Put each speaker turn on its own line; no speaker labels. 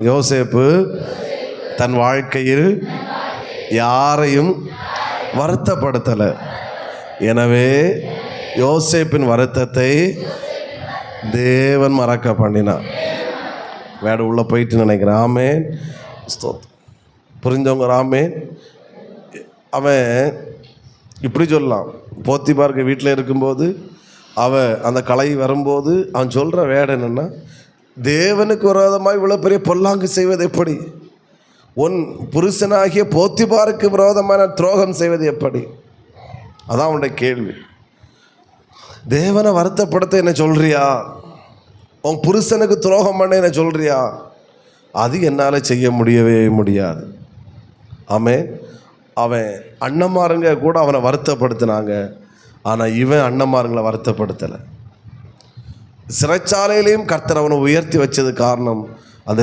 யோசேப்பு தன் வாழ்க்கையில் யாரையும் வருத்தப்படுத்தலை. எனவே யோசேப்பின் வருத்தத்தை தேவன் மறக்க பண்ணினான். வேட உள்ள போயிட்டு நினைக்கிறேன். ஆமென், ஸ்தோத்திரம். புரிஞ்சவங்க ஆமென். அவன் இப்படி சொல்லலாம், போத்திபாருக்கு வீட்டில் இருக்கும்போது அவன் அந்த கலை வரும்போது அவன் சொல்கிற வேட என்னென்னா, தேவனுக்கு விரோதமாக இவ்வளோ பெரிய பொல்லாங்கு செய்வது எப்படி? உன் புருஷனாகிய போத்திபாருக்கு விரோதமான துரோகம் செய்வது எப்படி? அதான் அவனுடைய கேள்வி. தேவனை வருத்தப்படுத்த என்ன சொல்கிறியா? உன் புருஷனுக்கு துரோகம் பண்ண என்ன சொல்கிறியா? அது என்னால் செய்ய முடியவே முடியாது. ஆமென். அவன் அண்ணன்மாருங்க கூட அவனை வருத்தப்படுத்தினாங்க. ஆனால் இவன் அண்ணன்மாருங்களை வருத்தப்படுத்தலை. சிறைச்சாலையிலையும் கர்த்தர் அவனை உயர்த்தி வச்சது காரணம், அந்த